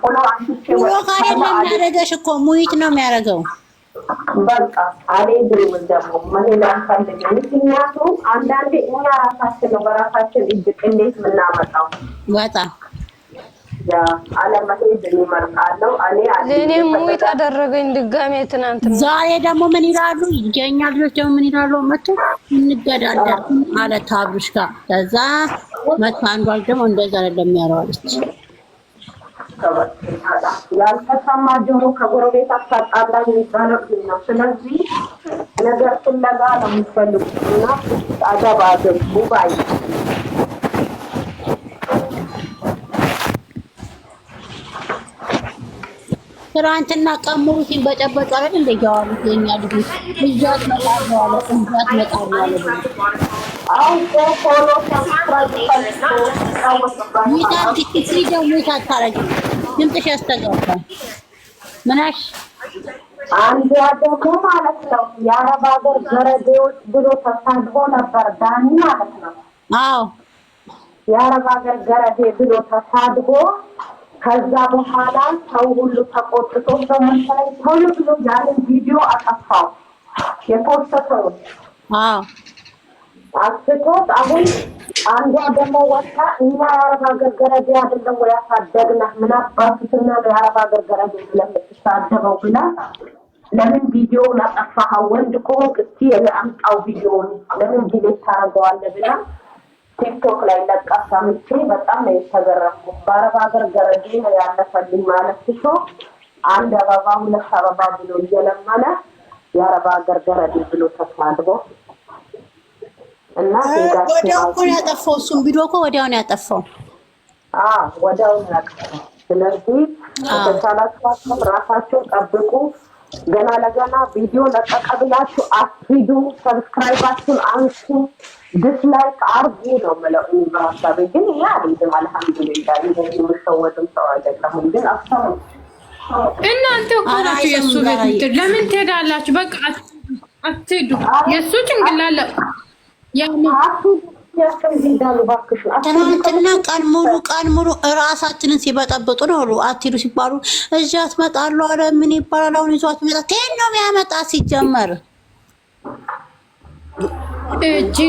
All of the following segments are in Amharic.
ፎሎ አንቺ የሚያደርገሽ እኮ ሙይት ነው የሚያደርገው። በቃ አልሄድም ደግሞ መሄድ አልፈልግም። ምክንያቱም አንዳንዴ እኛ ራሳችን ነው በራሳችን እጅ ቅሌት የምናመጣው። በጣም አለመሄድ እመርጣለሁ። ለእኔም ሙይት አደረገኝ ድጋሜ ትናንት። ዛሬ ደግሞ ምን ይላሉ የእኛ ልጆች ደግሞ ምን ይላሉ? መቶ እንገዳደር ማለት አብርሽ ጋር ከዛ መቶ አንዷ ደግሞ እንደዛ አይደለም ያለዋለች። ያልተሰማ ጆሮ ከጎረቤት አታጣላኝ የሚባለው ነው። ስለዚህ ነገር ፍለጋ ነው የሚፈልጉት እና አገባ ገቡ ባይ ትናንትና ቀሙሩ ሲንበጨበጭ አይደል እንደያዋሉት የኛ ልጆች ልጃት መጣለው አለ እንጃት መጣለው አለ አሁን ፎሎ ሰብስክራይብ ይታንት ትሪ ደግሞ ታታረጅ ድምፅሽ ያስተጋባል። ምናሽ አንድ ያደረገ ማለት ነው የአረብ ሀገር ገረዴዎች ብሎ ተሳድቦ ነበር ዳኒ ማለት ነው። አዎ የአረብ ሀገር ገረዴ ብሎ ተሳድቦ ከዛ በኋላ ሰው ሁሉ ተቆጥቶ በመሰለኝ ቶሎ ብሎ ያንን ቪዲዮ አጠፋው የፖስተው። አዎ አስቶት አሁን አንዷ ደግሞ ወጣ እኛ የአረብ ሀገር ገረዴ አይደለም ወይ ያሳደግነህ ምን አባቱና የአረብ ሀገር ገረዴ ስለምትሳደበው ብላ ለምን ቪዲዮውን አጠፋኸው? ወንድ ከሆንክ እስኪ አምጣው ቪዲዮውን ለምን ዲሌት ታደርገዋለህ ብላ ቲክቶክ ላይ ለቃ ሰምቼ በጣም ነው የተገረምኩት። በአረብ ሀገር ገረዴ ነው ያለፈልኝ ማለት ሲሾ አንድ አበባ ሁለት አበባ ብሎ እየለመነ የአረብ ሀገር ገረዴ ብሎ ተሳድቦ እና ወዲያው እኮ ያጠፋው እሱም ቪዲዮ እኮ ወዲያው ነው ያጠፋው። ወዲያው ነው ያጠፋው። ስለዚህ ተሳላችሁ ራሳችሁ ጠብቁ። ገና ለገና ቪዲዮ ለቀቀ ብላችሁ አትሂዱ። ሰብስክራይባችሁን አንሱ፣ ዲስላይክ አርጉ ነው የምለው እኔ በሀሳቤ። ግን ያ አልሄድም አልሐምዱሊላህ። እንደዚህ የምሸወድም ሰው አይደለሁም። ግን አስተው እናንተ እኮ ናችሁ የእሱ ቤት ለምን ትሄዳላችሁ? በቃ አትሄዱ። የእሱ ጭንቅላለ ትናንትና ቀን ሙሉ እራሳችንን ሲበጠብጡ ነው። አትሄዱ ሲባሉ እዚያ ትመጣሉ አለ። ምን ይባላል አሁን? ይዟት መጣ ከየት ነው የሚያመጣ? ሲጀመር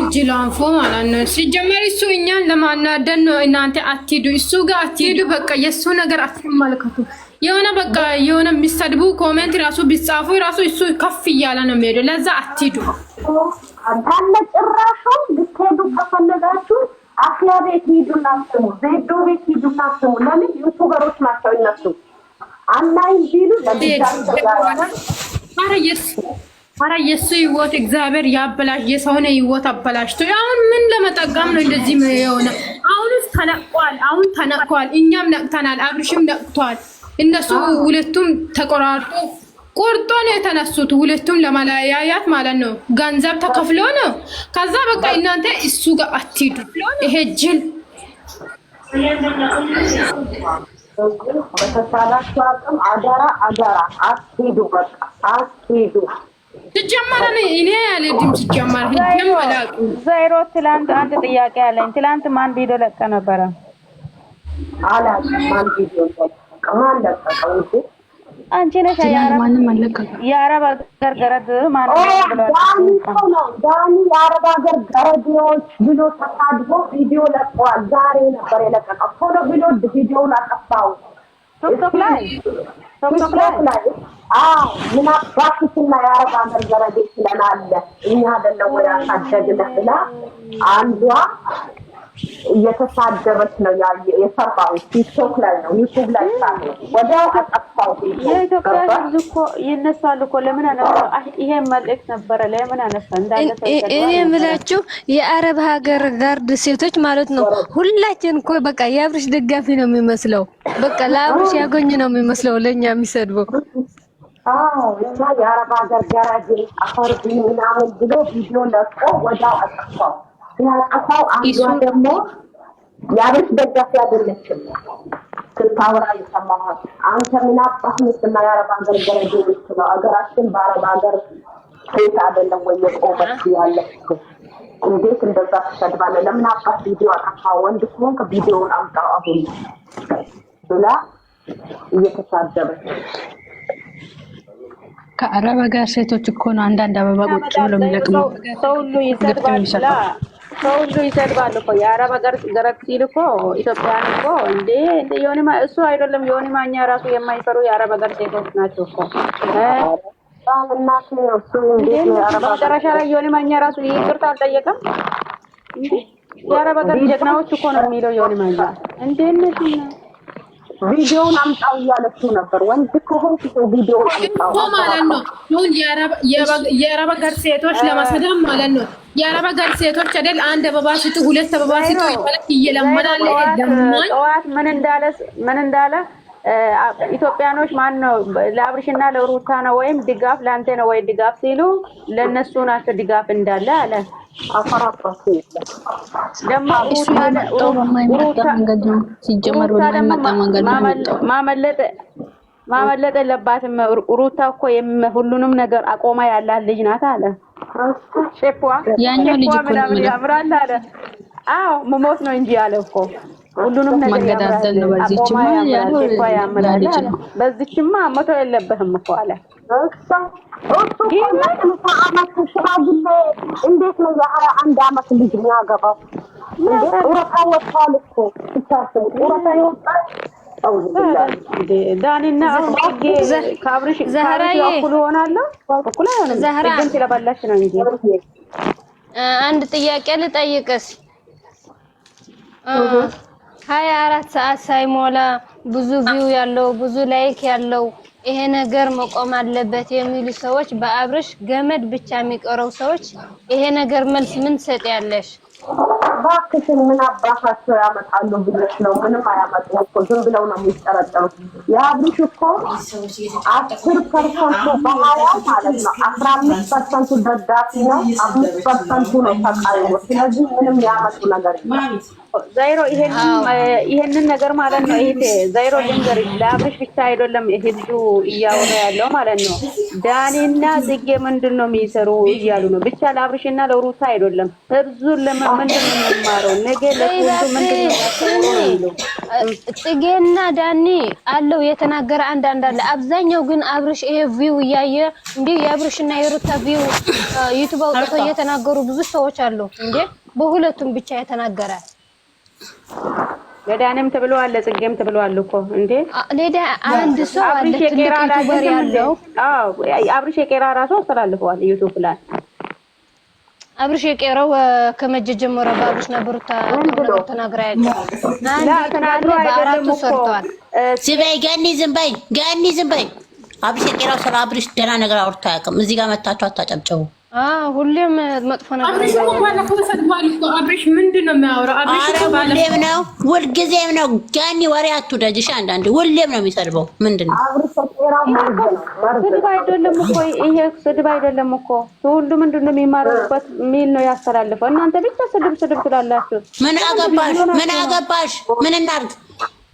ጅል አንፎ ማለት ነው። ሲጀመር እሱ እኛን ለማናደን ነው። እናንተ አትሄዱ፣ እሱ ጋር አትሄዱ። በቃ የእሱ ነገር አትመልከቱ። የሆነ በቃ የሆነ የሚሰድቡ ኮሜንት ራሱ ቢጻፉ ራሱ እሱ ከፍ እያለ ነው የሚሄደው። ለዛ አትሄዱ። አንተ ጭራሹ ብትሄዱ ከፈለጋችሁ አፍያ ቤት ሂዱና ስሙ፣ ዜዶ ቤት ሂዱና ስሙ። ለምን ዩቱበሮች ናቸው እነሱ አናይ ቢሉ ኧረ የእሱ ህይወት እግዚአብሔር ያበላሽ። የሰውን ህይወት አበላሽቶ አሁን ምን ለመጠቀም ነው እንደዚህ የሆነ? አሁንስ ተነቋል። አሁን ተነቋል። እኛም ነቅተናል። አብርሽም ነቅቷል። እነሱ ሁለቱም ተቆራርጦ ቆርጦ ነው የተነሱት። ሁለቱም ለማለያያት ማለት ነው። ገንዘብ ተከፍሎ ነው። ከዛ በቃ እናንተ እሱ ጋር አትሂዱ። ይሄ ጅል በተሳላችሁ አቅም አደራ አትሂዱ። በቃ አትሂዱ። ሲጀመር እኔ አልሄድም። ሲጀመር ዘይሮ ትላንት አንድ ጥያቄ አለኝ። ትላንት ማን ቪዲዮ ለቀ ነበረ? አላውቅም ማን ቪዲዮ ለቀ ማን ለቀቀው እንጂ አንቺ ነሽ የአረብ ሀገር ገረድ ማለት ነው። ዳኒ የአረብ ሀገር ገረዶች ብሎ ተሳድቦ ቪዲዮ ለቀዋል። ዛሬ ነበር የለቀቀው። ቶሎ ብሎ ቪዲዮውን አጠፋው ቲክቶክ ላይ። ምን አባክሽና የአረብ ሀገር ገረድ ስለናለ እኛ አይደለም ወይ አሳደግነህ ብላ አንዷ እየተሳደበች ነው የሰራው። ቲክቶክ ላይ ነው ዩቲዩብ ላይ ሳለ ወዲያው አጠፋው። የኢትዮጵያ ሕዝብ እኮ ይነሳል እኮ ለምን አነሳ? ይሄ መልእክት ነበረ ለምን አነሳ? እንዳለ እኔ የምላችሁ የአረብ ሀገር ጋርድ ሴቶች ማለት ነው። ሁላችን እኮ በቃ የአብርሽ ደጋፊ ነው የሚመስለው። በቃ ለአብርሽ ያገኝ ነው የሚመስለው ለኛ የሚሰድበው። እና የአረብ ሀገር ገራጅ አፈርቢ ምናምን ብሎ ቪዲዮ ለቆ ወዲያው አጠፋው። ያጠፋው አንዷ ደግሞ የአብርሽ ደጋፊ አይደለችም። ስታወራ የሰማኋት አንተ ምን አባህ ምስና የአረብ ሀገር ገረጅ ነው አገራችን በአረብ ሀገር ሴት አይደለም ወይ የቆመች ያለች? እንዴት እንደዛ ተሰድባለህ? ለምን አባህ ቪዲዮ አጠፋ? ወንድ ከሆንክ ቪዲዮውን አምጣው አሁን ብላ እየተሳደበች ከአረብ ሀገር ሴቶች እኮ ነው አንዳንድ አበባ ቁጭ ብሎ የሚለቅሙ። ሰው ሁሉ ይሰድባል እኮ የአረብ ሀገር ገረድ ሲል እኮ ኢትዮጵያን እኮ እንዴ እሱ አይደለም ዮኒ ማኛ ራሱ የማይፈሩ የአረብ ሀገር ሴቶች ናቸው እኮ በመጨረሻ ላይ ዮኒ ማኛ ራሱ ይቅርታ አልጠየቀም እንዴ? የአረብ ሀገር ጀግናዎች እኮ ነው የሚለው ዮኒ ማኛ። እንዴት ቪዲዮውን አምጣው እያለችው ነበር። ወንድ ከሆንክ ቪዲዮውን አምጣው ማለት ነው። ይሁን የአረብ ሀገር ሴቶች ለማሰደም ማለት ነው። የአረብ ሀገር ሴቶች አይደል አንድ አበባ ስጡ፣ ሁለት አበባ ስጡ ይባላል። እየለመናል ለማን ጠዋት ምን እንዳለ ኢትዮጵያኖች ማን ነው ለአብርሽና ለሩታ ነው ወይም ድጋፍ ላንተ ነው ወይ ድጋፍ ሲሉ ለነሱ ናቸው ድጋፍ እንዳለ አለ። አፈራራሱ ደግሞ ማመለጥ የለባትም ሩታ እኮ ሁሉንም ነገር አቆማ ያላት ልጅ ናት አለ። ሼፏ ያኛው ልጅ እኮ ነው ያምራል አለ። አዎ መሞት ነው እንጂ አለ እኮ ሁሉንም ነገር ያምራል አለ። በዚህማ ሞቶ የለበትም እኮ አለ። እንዴት ነው የ21 ዓመት ልጅ የሚያገባው? ጡረታ ወጥቷል እኮ ሲታስቡ ጡረታ ይወጣል። ዳኒና ካብሪሽ እኩል ሆናለሁ እኩል አይሆንም። ግን ስለበላሽ ነው እንጂ አንድ ጥያቄ ልጠይቅስ? 24 ሰዓት ሳይሞላ ብዙ ቪው ያለው ብዙ ላይክ ያለው ይሄ ነገር መቆም አለበት የሚሉ ሰዎች፣ በአብርሽ ገመድ ብቻ የሚቀረው ሰዎች ይሄ ነገር መልስ ምን ትሰጪያለሽ? እባክሽን ምን አባታቸው ያመጣሉ ብለሽ ነው? ምንም አያመጡም እኮ ዝም ብለው ነው የሚጠረጠሩት። የአብርሽ እኮ 10% በሀያ ማለት ነው 15% ደጋፊ ነው፣ 5% ነው ተቃዋሚ። ስለዚህ ምንም ያመጡ ነገር ዛይሮ ይሄንን ነገር ማለት ነው። ይሄ ዛይሮ ድንገር ለአብርሽ ብቻ አይደለም ህዝቡ እያወራ ያለው ማለት ነው። ዳኒና ጽጌ ምንድነው የሚሰሩ እያሉ ነው። ብቻ ለአብርሽና ለሩታ አይደለም ህዝቡን ለምንድነው የሚማረው ነገ ለሁሉ ምንድነው ጽጌና ዳኒ አለው የተናገረ አንዳንድ አለ። አብዛኛው ግን አብርሽ ይሄ ቪው እያየ እንዴ የአብርሽና የሩታ ቪው ዩቲዩብ አውጥቶ እየተናገሩ ብዙ ሰዎች አሉ። እንዴ በሁለቱም ብቻ የተናገረ ለዳንም ተብሏል ለጽጌም ተብሏል እኮ እንዴ ለዳ አንድ ሰው አለ ዩቲዩበር ያለው አብርሽ የቄራ ራሱ አስተላልፈዋል ዩቲዩብ ላይ። አብርሽ የቄራው ከመጀመሪያ በአብርሽ ነበርታ ተናግራያለ ተናግሮ አይደለም እኮ ሲበይ ገኒ ዝም በይ አብርሽ የቄራው ስለ አብርሽ ደህና ነገር አውርቶ አያውቅም። እዚህ ጋር መታችሁ አታጨብጨቡ። ሁሌም መጥፎ ነገር አብርሽ ባለፈው ሰድቧል እኮ። አብርሽ ምንድነው የሚያወራው? አብርሽ ሁሌም ነው ሁልጊዜም ነው። ጋኒ ወሬ አትውደጅሽ። አንዳንዴ ሁሌም ነው የሚሰድበው። ምንድነው ስድብ አይደለም እኮ ይሄ ስድብ አይደለም እኮ ሁሉ ምንድነው የሚማሩበት ሚል ነው ያስተላልፈው። እናንተ ብቻ ስድብ ትላላችሁ። ምን አገባሽ? ምን እናድርግ?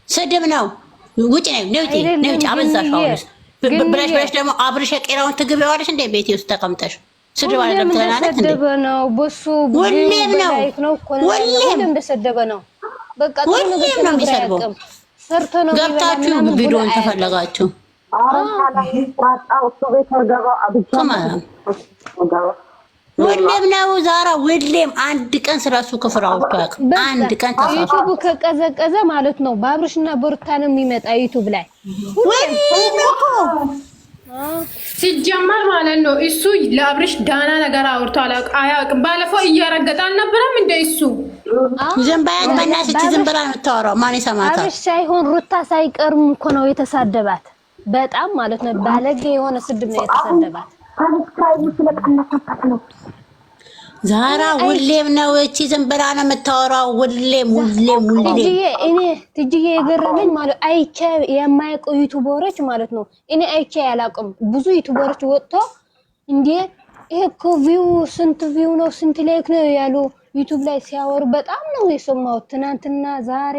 ስድብ ነው። ውጪ ነው አበዛሽ። አሁንስ ብለሽ ደግሞ አብርሽ የቄራውን ትግቢዋለሽ እንደ ቤቴ ውስጥ ተቀምጠሽ ስድብ አይደለም ትላለች እንዴ? ነው በሱ ሁሌም ነው ሁሌም እንደሰደበ ነው። በቃ ጥሩ ነገር ነው የሚሰድበው። ሰርቶ ነው ገብታችሁ ቪዲዮን ተፈለጋችሁ ሁሌም ነው ዛራ ሁሌም አንድ ቀን ስለሱ ክፍር አውጥቶ አያውቅም። አንድ ቀን ተሳስቶ ዩቲዩብ ከቀዘቀዘ ማለት ነው በአብርሽና በሩታ ነው የሚመጣ ዩቲዩብ ላይ ሁሌም ነው ሲጀመር ማለት ነው። እሱ ለአብርሽ ዳና ነገር አውርቶ አያውቅም። ባለፈው እያረገጠ አልነበረም እንደ እሱ ዘንባያት በእናትሽ ዝም ብላ ነው የምታወራው። ማን ይሰማታል? አብርሽ ሳይሆን ሩታ ሳይቀርም እኮ ነው የተሳደባት። በጣም ማለት ነው ባለጌ የሆነ ስድብ ነው የተሳደባት። ዛራ ሁሌም ነው እቺ ዝም ብላ ነው የምታወራው። ሁሌም ትጅዬ የገረመኝ ማለት አይቼ የማያውቁ ዩቲዩበሮች ማለት ነው እኔ አይቼ ያላውቅም ብዙ ዩቲዩበሮች ወጥቶ እንዴ ይሄ እኮ ቪው ስንት ቪው ነው ስንት ላይክ ነው ያሉ ዩቲዩብ ላይ ሲያወሩ በጣም ነው የሰማሁት። ትናንትና ዛሬ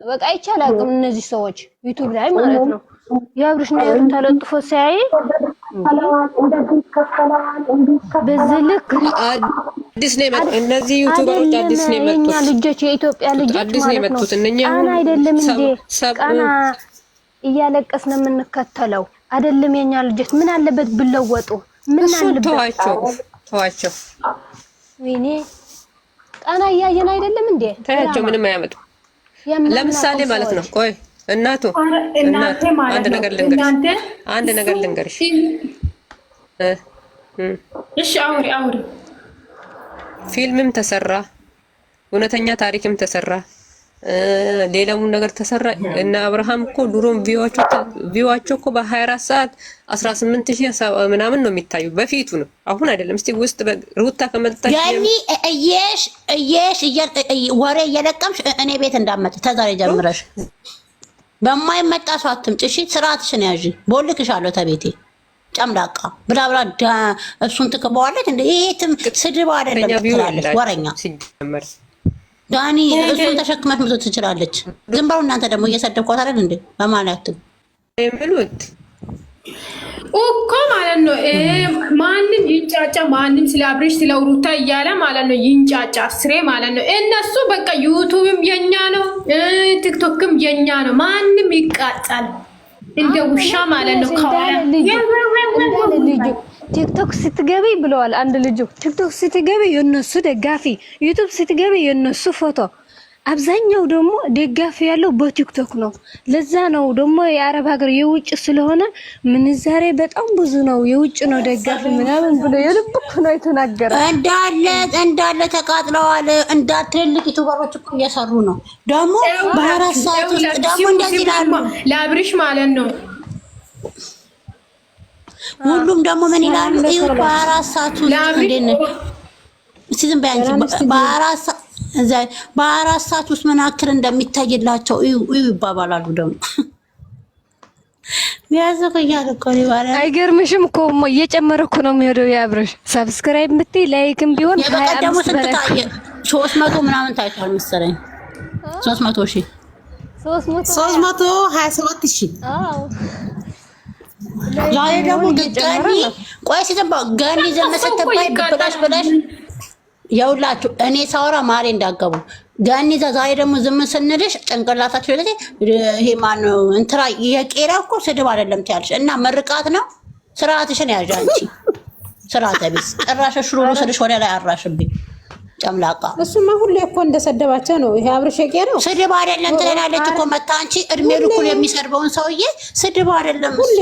በቃ አይቼ አላውቅም እነዚህ ሰዎች ዩቲዩብ ላይ ማለት ነው። የአብርሽና የሩታ ለጥፎ ሲያይ በዚህ ልክ አዲስ ነው የመጡት እነዚህ ዩቲዩበሮች አዲስ ነው የመጡት። ልጆች የኢትዮጵያ ልጆች አዲስ ነው የመጡት። እነኛ አይደለም እንዴ ቀና እያለቀስን የምንከተለው አይደለም። የኛ ልጆች ምን አለበት ብለወጡ? ምን አለበት? ተዋቸው። ወይኔ ጣና እያየን አይደለም እንዴ? ታያቸው ምንም አያመጡ። ለምሳሌ ማለት ነው። ቆይ እናቱ አንድ ነገር ልንገርሽ። እሺ አውሪ ፊልምም ተሰራ፣ እውነተኛ ታሪክም ተሰራ፣ ሌላውን ነገር ተሰራ። እና አብርሃም እኮ ድሮም ቪዋቸው እኮ በ24 ሰዓት 18000 ምናምን ነው የሚታዩ። በፊቱ ነው አሁን አይደለም። እስቲ ውስጥ ሩታ ከመጣች ያኒ እየሽ ወሬ እየለቀምሽ እኔ ቤት እንዳመጥ ተዛሬ ጀምረሽ በማይመጣ ሰው አትምጪ። እሺ ስርዓትሽን ያዢ። ቦልክሻለሁ ተቤቴ ጨምላቃ ብላብላ እሱን ትከባዋለች እንዴ? ይሄ ስድብ አይደለም ትላለች ወረኛ ሲጀመር ዳኒ እሱን ተሸክመሽ መቶ ትችላለች። ዝም ብለው እናንተ ደግሞ እየሰደብኳት አይደል እንዴ? በማለት የሚሉት እኮ ማለት ነው። ማንም ይንጫጫ፣ ማንም ስለ አብሬሽ ስለ ሩታ እያለ ማለት ነው ይንጫጫ ስሬ ማለት ነው። እነሱ በቃ ዩቱብም የኛ ነው፣ ቲክቶክም የኛ ነው። ማንም ይቃጣል እንደ ውሻ ማለት ነው። ቲክቶክ ስትገቢ ብለዋል አንድ ልጅ። ቲክቶክ ስትገቢ የነሱ ደጋፊ፣ ዩቲዩብ ስትገቢ የነሱ ፎቶ። አብዛኛው ደግሞ ደጋፊ ያለው በቲክቶክ ነው። ለዛ ነው ደግሞ የአረብ ሀገር የውጭ ስለሆነ ምንዛሬ በጣም ብዙ ነው። የውጭ ነው ደጋፊ ምናምን ብሎ የልብክ ነው የተናገረ። እንዳለ ተቃጥለዋል። እንዳትልቅ ዩቲዩበሮች እኮ እየሰሩ ነው። ደግሞ በአራት ሰዓት ውስጥ ደግሞ እንደዚህ ይላሉ ለአብሬሽ ማለት ነው። ሁሉም ደግሞ ምን ይላሉ? እዩ በአራት ሰዓት ውስጥ እንዴት ነው ሲዝም ባንቺ በአራት ሰዓት ውስጥ ምን አክል እንደሚታይላቸው እዩ ይባባላሉ። ደግሞ ያዘከኛል እኮ ይባላል። አይገርምሽም እኮ እየጨመረ እኮ ነው የሚሄደው የአብሬሽ ሰብስክራይብ ምትይ ላይክም ቢሆን ደግሞ ስንት ታየ? 300 ምናምን ታይቷል መሰለኝ 300,000 327,000 አዎ ዛሬ ደግሞ ገኒ ቆይ ሲዘባ ገኒ ዘመሰተባይ ብላሽ ያውላችሁ እኔ ሳወራ ማሬ እንዳገቡ ገኒ ዛሬ ደግሞ ዝም ስንልሽ ጭንቅላታችሁ ለዚህ ይሄ ማነው እንትራ የቄራ እኮ ስድብ አይደለም ትያለሽ እና መርቃት ነው። ስርዓትሽን ያዥ አንቺ ስርዓተ ቢስ ጭራሽ ሽሩሩ ስልሽ ወደ ላይ አራሽብኝ ጨምላቃ። እሱማ ሁሌ እኮ እንደሰደባቸው ነው። ይሄ አብርሽ የቄራው ስድብ አይደለም ትላለች እኮ መታ አንቺ እድሜ ልኩን የሚሰድበውን ሰውዬ ስድብ አይደለም እሱ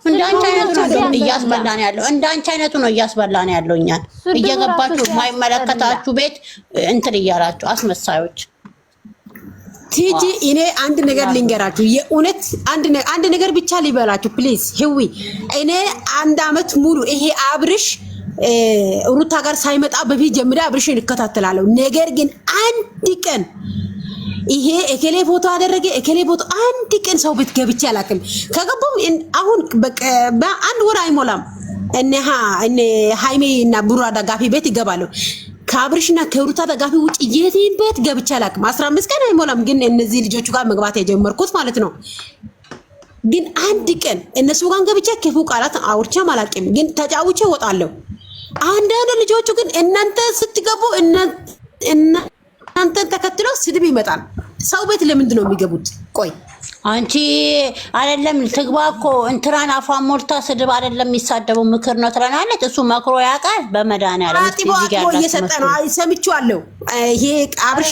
እንዳንቺ አይነቱ ነው እያስበላን ያለው። እንዳንቺ አይነቱ ነው እያስበላን ያለው። እኛን እየገባችሁ የማይመለከታችሁ ቤት እንትን እያላችሁ አስመሳዮች። ቲጂ እኔ አንድ ነገር ልንገራችሁ፣ የእውነት አንድ ነገር ብቻ ሊበላችሁ ፕሊዝ። ህዊ እኔ አንድ አመት ሙሉ ይሄ አብርሽ ሩታ ጋር ሳይመጣ በፊት ጀምሬ አብርሽን እከታተላለሁ። ነገር ግን አንድ ቀን ይሄ እከሌ ፎቶ አደረገ እከሌ ፎቶ አንድ ቀን ሰው ቤት ገብቼ አላውቅም። ከገባም አሁን በአንድ ወር አይሞላም እነ ሃይሜ እና ቡራ ደጋፊ ቤት ይገባሉ። ከአብርሽና ከሩታ ደጋፊ ውጭ የትም ቤት ገብቼ አላውቅም። 15 ቀን አይሞላም ግን እነዚህ ልጆቹ ጋር መግባት የጀመርኩት ማለት ነው። ግን አንድ ቀን እነሱ ጋር ገብቼ ክፉ ቃላት አውርቼም አላውቅም። ግን ተጫውቼ እወጣለሁ። አንዳንድ ልጆቹ ግን እናንተ ስትገቡ እናንተን ተከትሎ ስድብ ይመጣል። ሰው ቤት ለምንድን ነው የሚገቡት? ቆይ አንቺ አይደለም ትግባ እኮ እንትራን አፏን ሞልታ ስድብ አይደለም የሚሳደበው ምክር ነው ትለናለች። እሱ መክሮ ያውቃል። በመድኃኒዓለም እየሰጠ ነው። ሰምቼዋለሁ። ይሄ አብርሽ